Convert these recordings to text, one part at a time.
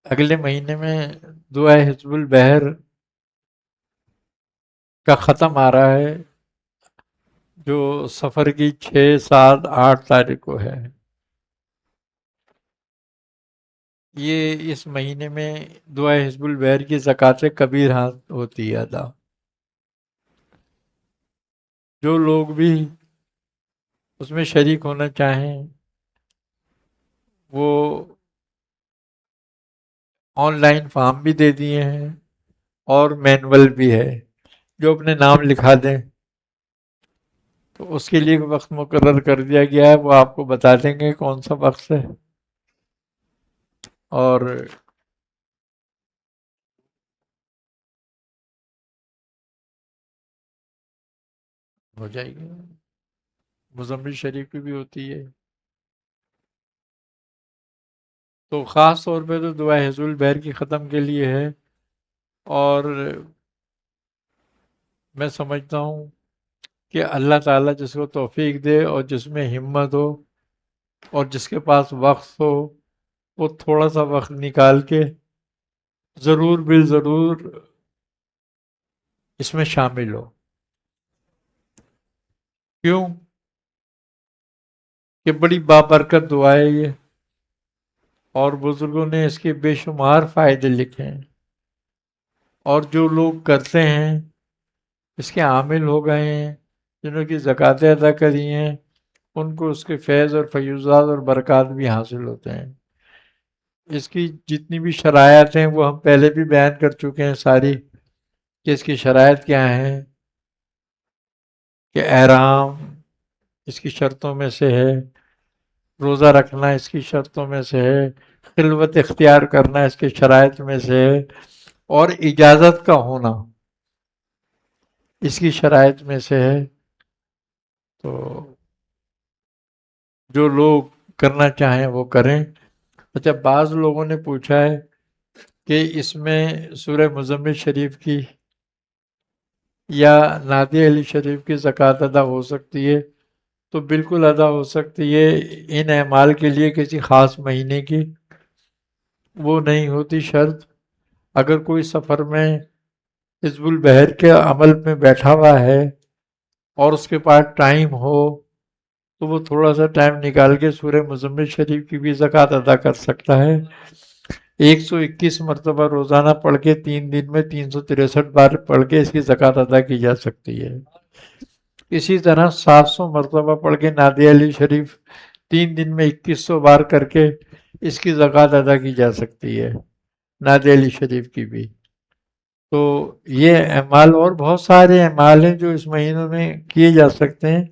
اگلے مہینے میں دعا حزب البحر کا ختم آ رہا ہے، جو سفر کی 6، 7، 8 تاریخ کو ہے۔ یہ اس مہینے میں دعا حزب البحر کی زکوٰۃ کبیر ہوتی ہے ادا۔ جو لوگ بھی اس میں شریک ہونا چاہیں وہ آن لائن فارم بھی دے دیے ہیں اور مینول بھی ہے، جو اپنے نام لکھا دیں تو اس کے لیے وقت مقرر کر دیا گیا ہے، وہ آپ کو بتا دیں گے کون سا وقت ہے، اور ہو جائے گی۔ مزمل شریف کی بھی ہوتی ہے، تو خاص طور پہ تو دعا حزب البحر کی ختم کے لیے ہے، اور میں سمجھتا ہوں کہ اللہ تعالیٰ جس کو توفیق دے اور جس میں ہمت ہو اور جس کے پاس وقت ہو، وہ تھوڑا سا وقت نکال کے ضرور بالضرور اس میں شامل ہو۔ کیوں کہ بڑی بابرکت دعا ہے یہ، اور بزرگوں نے اس کے بے شمار فائدے لکھے ہیں، اور جو لوگ کرتے ہیں اس کے عامل ہو گئے ہیں، جنہوں کی زکوٰۃیں ادا کری ہیں، ان کو اس کے فیض اور فیوزات اور برکات بھی حاصل ہوتے ہیں۔ اس کی جتنی بھی شرائط ہیں وہ ہم پہلے بھی بیان کر چکے ہیں ساری، کہ اس کی شرائط کیا ہیں، کہ احرام اس کی شرطوں میں سے ہے، روزہ رکھنا اس کی شرطوں میں سے ہے، خلوت اختیار کرنا اس کے شرائط میں سے ہے، اور اجازت کا ہونا اس کی شرائط میں سے ہے۔ تو جو لوگ کرنا چاہیں وہ کریں۔ اچھا، بعض لوگوں نے پوچھا ہے کہ اس میں سورہ مزمل شریف کی یا نادیہ علی شریف کی زکوٰۃ ادا ہو سکتی ہے؟ تو بالکل ادا ہو سکتی ہے، ان اعمال کے لیے کسی خاص مہینے کی وہ نہیں ہوتی شرط۔ اگر کوئی سفر میں حزب البحر کے عمل میں بیٹھا ہوا ہے اور اس کے پاس ٹائم ہو تو وہ تھوڑا سا ٹائم نکال کے سورہ مزمل شریف کی بھی زکوٰۃ ادا کر سکتا ہے۔ 121 مرتبہ روزانہ پڑھ کے 3 دن میں 363 بار پڑھ کے اس کی زکوٰۃ ادا کی جا سکتی ہے۔ اسی طرح 700 مرتبہ پڑھ کے نادیہ علی شریف 3 دن میں 2100 بار کر کے اس کی زکوٰۃ ادا کی جا سکتی ہے، نادیہ علی شریف کی بھی۔ تو یہ اعمال اور بہت سارے اعمال ہیں جو اس مہینوں میں کیے جا سکتے ہیں،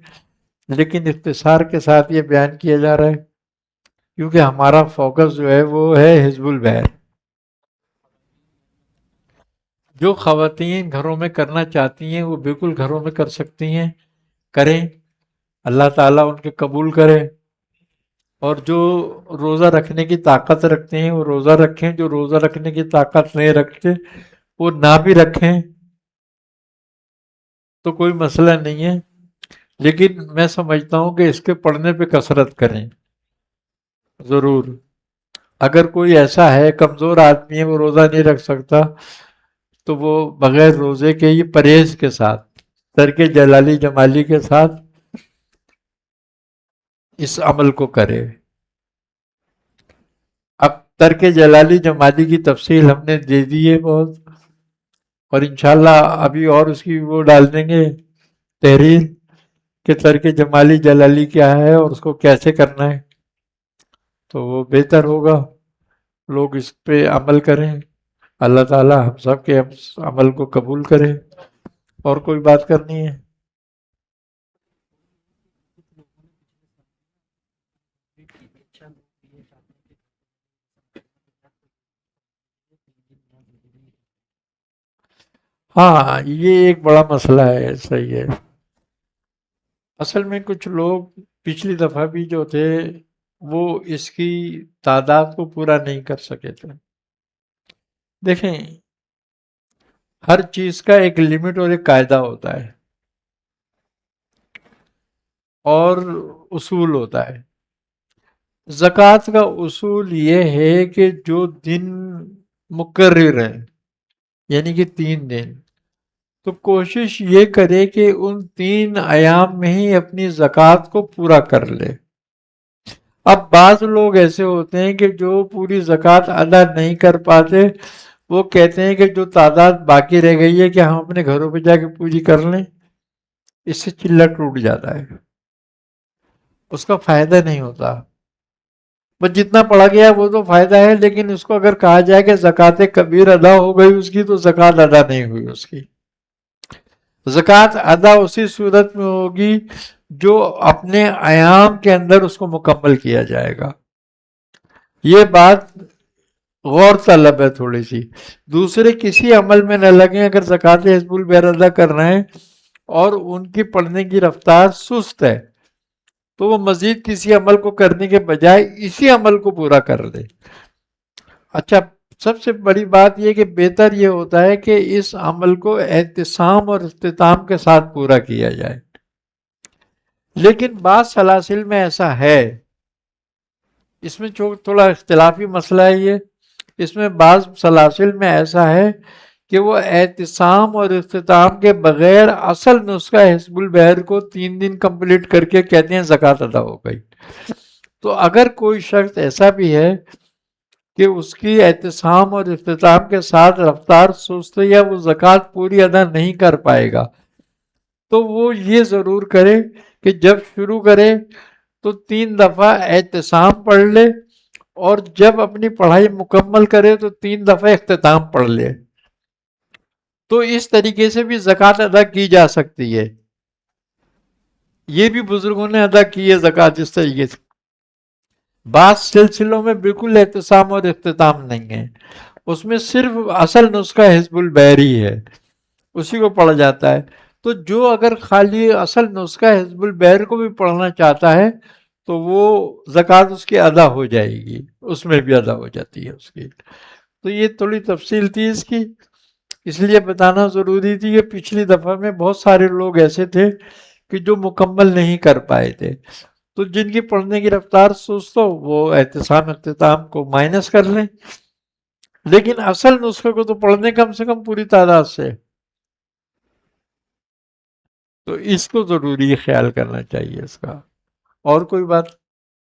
لیکن اختصار کے ساتھ یہ بیان کیا جا رہا ہے کیونکہ ہمارا فوکس جو ہے وہ ہے حزب البحر۔ جو خواتین گھروں میں کرنا چاہتی ہیں وہ بالکل گھروں میں کر سکتی ہیں، کریں، اللہ تعالیٰ ان کے قبول کرے۔ اور جو روزہ رکھنے کی طاقت رکھتے ہیں وہ روزہ رکھیں، جو روزہ رکھنے کی طاقت نہیں رکھتے وہ نہ بھی رکھیں تو کوئی مسئلہ نہیں ہے، لیکن میں سمجھتا ہوں کہ اس کے پڑھنے پہ کثرت کریں ضرور۔ اگر کوئی ایسا ہے کمزور آدمی ہے وہ روزہ نہیں رکھ سکتا تو وہ بغیر روزے کے ہی پرہیز کے ساتھ، ترک جلالی جمالی کے ساتھ اس عمل کو کرے۔ اب ترک جلالی جمالی کی تفصیل ہم نے دے دی ہے بہت، اور انشاءاللہ ابھی اور اس کی وہ ڈال دیں گے تحریر کہ ترک جمالی جلالی کیا ہے اور اس کو کیسے کرنا ہے، تو وہ بہتر ہوگا، لوگ اس پہ عمل کریں۔ اللہ تعالی ہم سب کے عمل کو قبول کرے۔ اور کوئی بات کرنی ہے؟ ہاں، یہ ایک بڑا مسئلہ ہے، صحیح ہے۔ اصل میں کچھ لوگ پچھلی دفعہ بھی جو تھے وہ اس کی تعداد کو پورا نہیں کر سکے تھے۔ دیکھیں، ہر چیز کا ایک لمٹ اور ایک قاعدہ ہوتا ہے اور اصول ہوتا ہے۔ زکوٰۃ کا اصول یہ ہے کہ جو دن مقرر ہیں یعنی کہ 3 دن، تو کوشش یہ کرے کہ ان 3 ایام میں ہی اپنی زکوٰۃ کو پورا کر لے۔ اب بعض لوگ ایسے ہوتے ہیں کہ جو پوری زکوٰۃ ادا نہیں کر پاتے، وہ کہتے ہیں کہ جو تعداد باقی رہ گئی ہے کہ ہم اپنے گھروں پہ جا کے پوری کر لیں، اس سے چلہ ٹوٹ جاتا ہے، اس کا فائدہ نہیں ہوتا۔ بس جتنا پڑھا گیا وہ تو فائدہ ہے، لیکن اس کو اگر کہا جائے کہ زکوٰۃ کبیر ادا ہو گئی اس کی، تو زکوٰۃ ادا نہیں ہوئی اس کی۔ زکوٰۃ ادا اسی صورت میں ہوگی جو اپنے ایام کے اندر اس کو مکمل کیا جائے گا۔ یہ بات غور طلب ہے تھوڑی سی، دوسرے کسی عمل میں نہ لگیں۔ اگر زکوٰۃ حزب البحر ادا کر رہے ہیں اور ان کی پڑھنے کی رفتار سست ہے، تو وہ مزید کسی عمل کو کرنے کے بجائے اسی عمل کو پورا کر لے۔ اچھا، سب سے بڑی بات یہ کہ بہتر یہ ہوتا ہے کہ اس عمل کو احتسام اور اختتام کے ساتھ پورا کیا جائے۔ لیکن بعض سلاسل میں ایسا ہے، اس میں تھوڑا اختلافی مسئلہ ہے یہ، اس میں بعض سلاسل میں ایسا ہے کہ وہ احتسام اور اختتام کے بغیر اصل نسخہ حزب البحر کو 3 دن کمپلیٹ کر کے کہتے ہیں زکوٰۃ ادا ہو گئی۔ تو اگر کوئی شخص ایسا بھی ہے کہ اس کی احتسام اور اختتام کے ساتھ رفتار سست ہے یا وہ زکوٰۃ پوری ادا نہیں کر پائے گا، تو وہ یہ ضرور کرے کہ جب شروع کرے تو 3 دفعہ احتسام پڑھ لے، اور جب اپنی پڑھائی مکمل کرے تو 3 دفعہ اختتام پڑھ لے۔ تو اس طریقے سے بھی زکوٰۃ ادا کی جا سکتی ہے۔ یہ بھی بزرگوں نے ادا کی ہے زکوٰۃ اس طریقے سے۔ بعض سلسلوں میں بالکل احتسام اور اختتام نہیں ہے، اس میں صرف اصل نسخہ حزب البحر ہی ہے، اسی کو پڑھا جاتا ہے۔ تو جو اگر خالی اصل نسخہ حزب البحر کو بھی پڑھنا چاہتا ہے تو وہ زکوٰۃ اس کی ادا ہو جائے گی، اس میں بھی ادا ہو جاتی ہے اس کی۔ تو یہ تھوڑی تفصیل تھی اس کی، اس لیے بتانا ضروری تھی کہ پچھلی دفعہ میں بہت سارے لوگ ایسے تھے کہ جو مکمل نہیں کر پائے تھے، تو جن کی پڑھنے کی رفتار سست ہو وہ احتسام اختتام کو مائنس کر لیں، لیکن اصل نسخے کو تو پڑھنے کم سے کم پوری تعداد سے۔ تو اس کو ضروری خیال کرنا چاہیے اس کا۔ اور کوئی بات؟